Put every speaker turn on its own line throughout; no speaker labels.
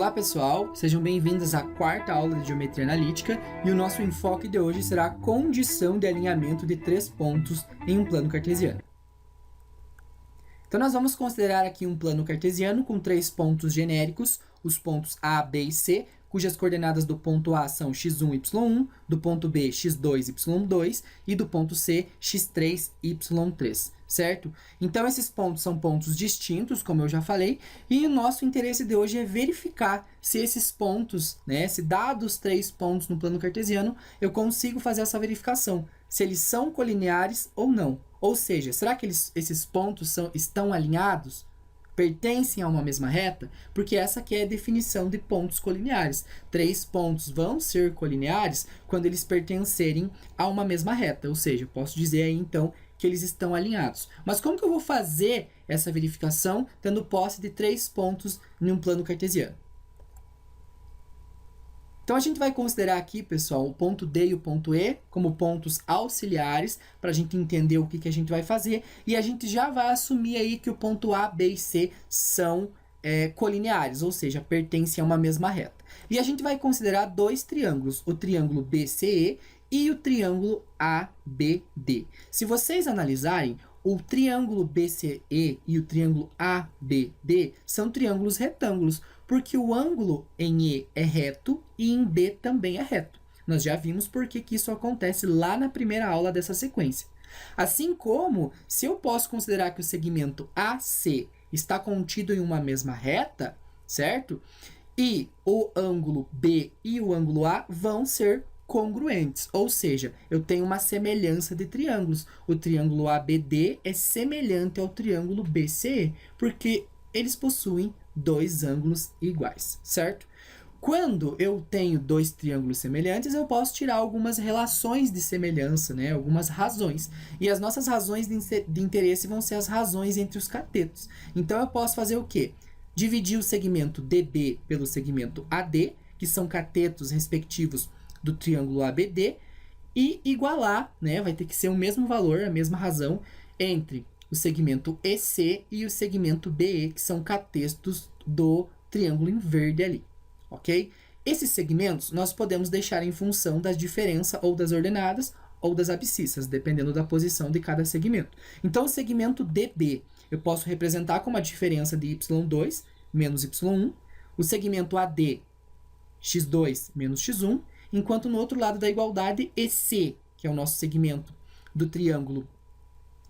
Olá pessoal, sejam bem-vindos à quarta aula de Geometria Analítica e o nosso enfoque de hoje será a condição de alinhamento de três pontos em um plano cartesiano. Então nós vamos considerar aqui um plano cartesiano com três pontos genéricos, os pontos A, B e C, cujas coordenadas do ponto A são x1, y1, do ponto B, x2, y2 e do ponto C, x3, y3, certo? Então esses pontos são pontos distintos, como eu já falei, e o nosso interesse de hoje é verificar se esses pontos, se dados três pontos no plano cartesiano, eu consigo fazer essa verificação, se eles são colineares ou não. Ou seja, será que esses pontos estão alinhados? Pertencem a uma mesma reta? Porque essa aqui é a definição de pontos colineares. Três pontos vão ser colineares quando eles pertencerem a uma mesma reta. Ou seja, eu posso dizer aí então que eles estão alinhados. Mas como que eu vou fazer essa verificação tendo posse de três pontos em um plano cartesiano? Então a gente vai considerar aqui, pessoal, o ponto D e o ponto E como pontos auxiliares para a gente entender o que a gente vai fazer, e a gente já vai assumir aí que o ponto A, B e C são colineares, ou seja, pertencem a uma mesma reta. E a gente vai considerar dois triângulos, o triângulo BCE e o triângulo ABD. Se vocês analisarem, o triângulo BCE e o triângulo ABD são triângulos retângulos, porque o ângulo em E é reto e em B também é reto. Nós já vimos por que isso acontece lá na primeira aula dessa sequência. Assim como, se eu posso considerar que o segmento AC está contido em uma mesma reta, certo? E o ângulo B e o ângulo A vão ser congruentes, ou seja, eu tenho uma semelhança de triângulos. O triângulo ABD é semelhante ao triângulo BCE, porque eles possuem dois ângulos iguais, certo? Quando eu tenho dois triângulos semelhantes, eu posso tirar algumas relações de semelhança, algumas razões. E as nossas razões de interesse vão ser as razões entre os catetos. Então eu posso fazer o quê? Dividir o segmento DB pelo segmento AD, que são catetos respectivos do triângulo ABD, e igualar, vai ter que ser o mesmo valor, a mesma razão, entre o segmento EC e o segmento BE, que são catetos do triângulo em verde ali, ok? Esses segmentos nós podemos deixar em função da diferença ou das ordenadas ou das abscissas, dependendo da posição de cada segmento. Então, o segmento DB eu posso representar como a diferença de y2 menos y1, o segmento AD, x2 menos x1, enquanto no outro lado da igualdade, EC, que é o nosso segmento do triângulo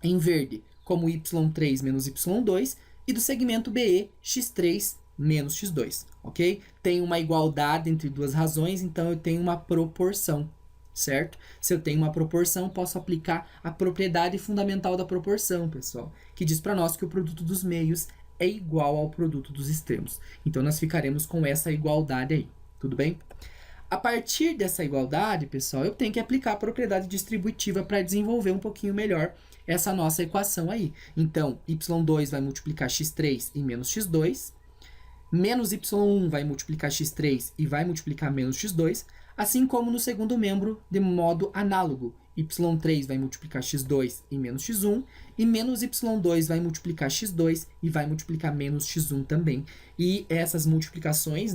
em verde, como y3 menos y2, e do segmento BE, x3 menos x2, ok? Tem uma igualdade entre duas razões, então eu tenho uma proporção, certo? Se eu tenho uma proporção, posso aplicar a propriedade fundamental da proporção, pessoal, que diz para nós que o produto dos meios é igual ao produto dos extremos. Então, nós ficaremos com essa igualdade aí, tudo bem? A partir dessa igualdade, pessoal, eu tenho que aplicar a propriedade distributiva para desenvolver um pouquinho melhor essa nossa equação aí. Então, y2 vai multiplicar x3 e menos x2, menos y1 vai multiplicar x3 e vai multiplicar menos x2, assim como no segundo membro de modo análogo. y3 vai multiplicar x2 e menos x1, e menos y2 vai multiplicar x2 e vai multiplicar menos x1 também. E essas multiplicações,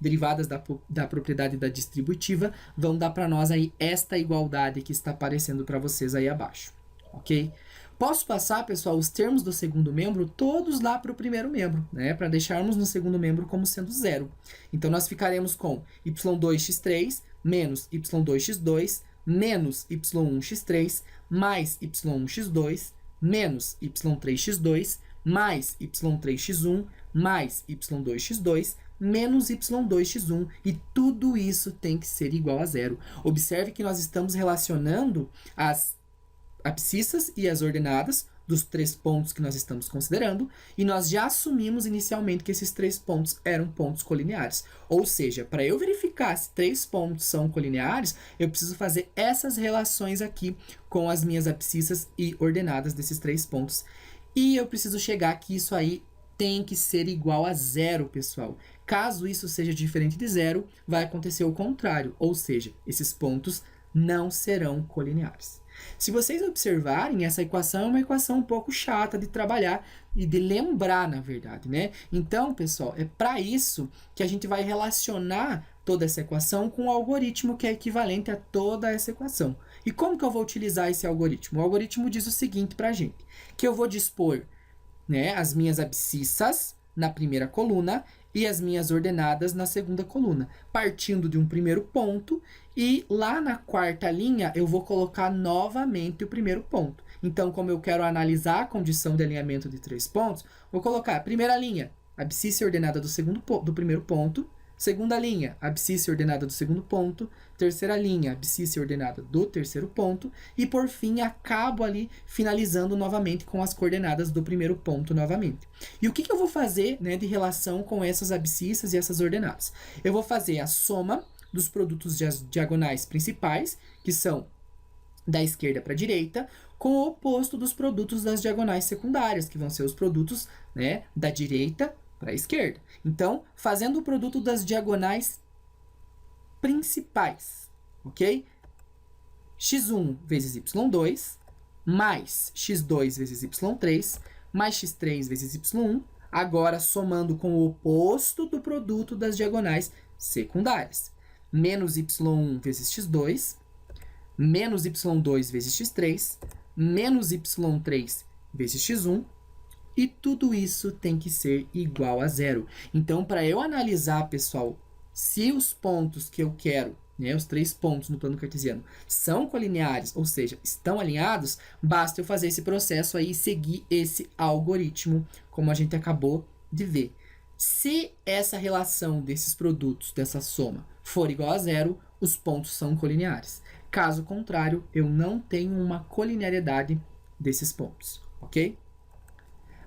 derivadas da propriedade da distributiva, vão dar para nós aí esta igualdade que está aparecendo para vocês aí abaixo, ok? Posso passar, pessoal, os termos do segundo membro todos lá para o primeiro membro, para deixarmos no segundo membro como sendo zero. Então, nós ficaremos com y2x3 menos y2x2 menos y1x3 mais y1x2 menos y3x2 mais y3x1 mais y2x2 menos y2x1, e tudo isso tem que ser igual a zero. Observe que nós estamos relacionando as abscissas e as ordenadas dos três pontos que nós estamos considerando, e nós já assumimos inicialmente que esses três pontos eram pontos colineares. Ou seja, para eu verificar se três pontos são colineares, eu preciso fazer essas relações aqui com as minhas abscissas e ordenadas desses três pontos. E eu preciso chegar que isso aí tem que ser igual a zero, pessoal. Caso isso seja diferente de zero, vai acontecer o contrário, ou seja, esses pontos não serão colineares. Se vocês observarem, essa equação é uma equação um pouco chata de trabalhar e de lembrar, na verdade, né? Então, pessoal, é para isso que a gente vai relacionar toda essa equação com um algoritmo que é equivalente a toda essa equação. E como que eu vou utilizar esse algoritmo? O algoritmo diz o seguinte para a gente, que eu vou dispor, né, as minhas abscissas na primeira coluna e as minhas ordenadas na segunda coluna, partindo de um primeiro ponto, e lá na quarta linha eu vou colocar novamente o primeiro ponto. Então, como eu quero analisar a condição de alinhamento de 3 pontos, vou colocar primeira linha, abscissa ordenada do primeiro ponto, segunda linha, abscissa ordenada do segundo ponto, terceira linha, abscissa ordenada do terceiro ponto, e por fim acabo ali finalizando novamente com as coordenadas do primeiro ponto novamente. E o que eu vou fazer, né, de relação com essas abscissas e essas ordenadas? Eu vou fazer a soma dos produtos diagonais principais, que são da esquerda para a direita, com o oposto dos produtos das diagonais secundárias, que vão ser os produtos, né, da direita para a esquerda. Então, fazendo o produto das diagonais principais, ok? x1 vezes y2, mais x2 vezes y3, mais x3 vezes y1, agora somando com o oposto do produto das diagonais secundárias. Menos y1 vezes x2, menos y2 vezes x3, menos y3 vezes x1, e tudo isso tem que ser igual a zero. Então, para eu analisar, pessoal, se os pontos que eu quero, né, os 3 pontos no plano cartesiano, são colineares, ou seja, estão alinhados, basta eu fazer esse processo aí e seguir esse algoritmo, como a gente acabou de ver. Se essa relação desses produtos, dessa soma, for igual a zero, os pontos são colineares. Caso contrário, eu não tenho uma colinearidade desses pontos, ok?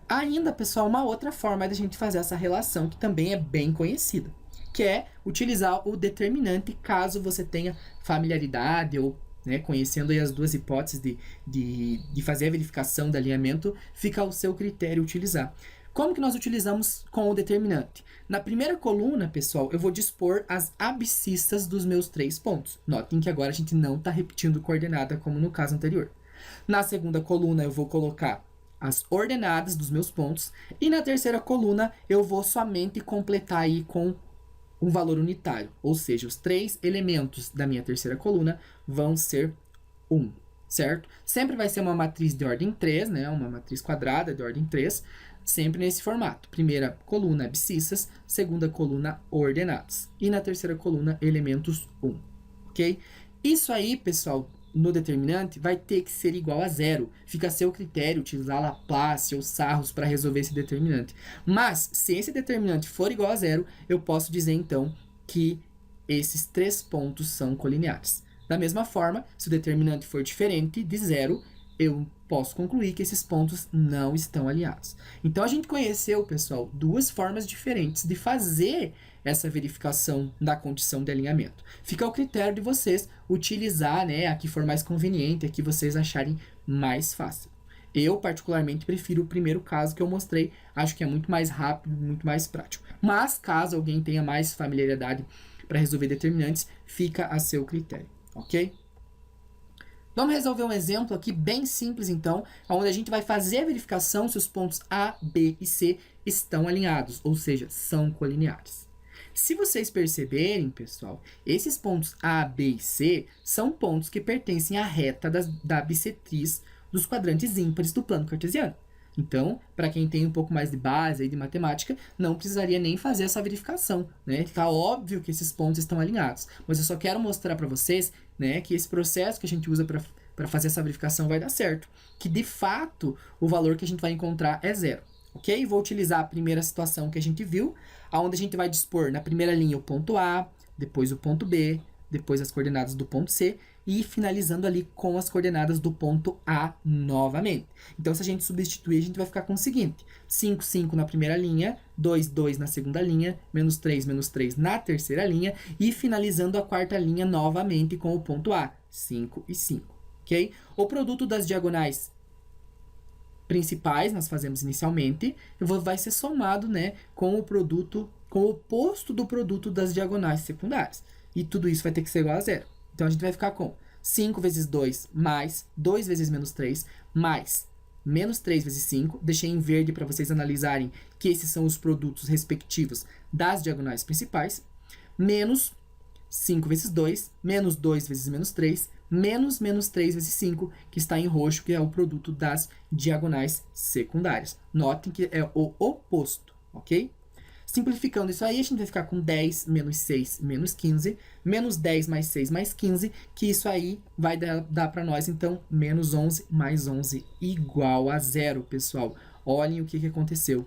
Ainda, pessoal, uma outra forma de a gente fazer essa relação, que também é bem conhecida, que é utilizar o determinante caso você tenha familiaridade ou, né, conhecendo aí as duas hipóteses de fazer a verificação do alinhamento, fica ao seu critério utilizar. Como que nós utilizamos com o determinante? Na primeira coluna, pessoal, eu vou dispor as abscissas dos meus 3 pontos. Notem que agora a gente não está repetindo coordenada como no caso anterior. Na segunda coluna, eu vou colocar as ordenadas dos meus pontos, e na terceira coluna eu vou somente completar aí com um valor unitário, ou seja, os 3 elementos da minha terceira coluna vão ser 1, certo? Sempre vai ser uma matriz de ordem 3, né? Uma matriz quadrada de ordem 3, sempre nesse formato. Primeira coluna, abscissas, segunda coluna, ordenadas, e na terceira coluna, elementos 1, ok? Isso aí, pessoal, no determinante, vai ter que ser igual a zero. Fica a seu critério utilizar Laplace ou Sarros para resolver esse determinante. Mas, se esse determinante for igual a zero, eu posso dizer, então, que esses 3 pontos são colineares. Da mesma forma, se o determinante for diferente de zero, eu posso concluir que esses pontos não estão alinhados. Então, a gente conheceu, pessoal, 2 formas diferentes de fazer essa verificação da condição de alinhamento. Fica ao critério de vocês utilizar, né, a que for mais conveniente, a que vocês acharem mais fácil. Eu, particularmente, prefiro o primeiro caso que eu mostrei. Acho que é muito mais rápido, muito mais prático. Mas, caso alguém tenha mais familiaridade para resolver determinantes, fica a seu critério, ok? Vamos resolver um exemplo aqui bem simples, então, onde a gente vai fazer a verificação se os pontos A, B e C estão alinhados, ou seja, são colineares. Se vocês perceberem, pessoal, esses pontos A, B e C são pontos que pertencem à reta da bissetriz dos quadrantes ímpares do plano cartesiano. Então, para quem tem um pouco mais de base aí de matemática, não precisaria nem fazer essa verificação, né? Tá óbvio que esses pontos estão alinhados, mas eu só quero mostrar para vocês, né, que esse processo que a gente usa para fazer essa verificação vai dar certo, que de fato o valor que a gente vai encontrar é zero. Ok? Vou utilizar a primeira situação que a gente viu, onde a gente vai dispor na primeira linha o ponto A, depois o ponto B, depois as coordenadas do ponto C, e finalizando ali com as coordenadas do ponto A novamente. Então, se a gente substituir, a gente vai ficar com o seguinte: 5, 5 na primeira linha, 2, 2 na segunda linha, menos 3 na terceira linha, e finalizando a quarta linha novamente com o ponto A, 5 e 5. Ok? O produto das diagonais principais nós fazemos inicialmente, vai ser somado, né, com o produto, com o oposto do produto das diagonais secundárias. E tudo isso vai ter que ser igual a zero. Então, a gente vai ficar com 5 vezes 2 mais 2 vezes menos 3 mais menos 3 vezes 5. Deixei em verde para vocês analisarem que esses são os produtos respectivos das diagonais principais. Menos 5 vezes 2, menos 2 vezes menos 3, menos menos 3 vezes 5, que está em roxo, que é o produto das diagonais secundárias. Notem que é o oposto, ok? Simplificando isso aí, a gente vai ficar com 10 menos 6 menos 15, menos 10 mais 6 mais 15, que isso aí vai dar para nós, então, menos 11 mais 11 igual a 0, pessoal. Olhem o que aconteceu.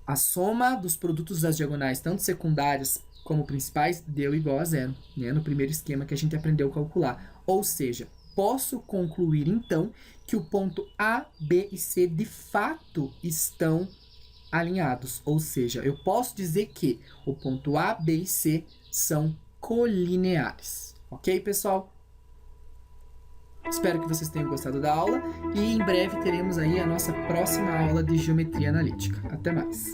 A soma dos produtos das diagonais, tanto secundárias como principais, deu igual a 0, né? No primeiro esquema que a gente aprendeu a calcular. Ou seja, posso concluir, então, que o ponto A, B e C, de fato, estão alinhados. Ou seja, eu posso dizer que o ponto A, B e C são colineares. Ok, pessoal? Espero que vocês tenham gostado da aula e em breve teremos aí a nossa próxima aula de geometria analítica. Até mais!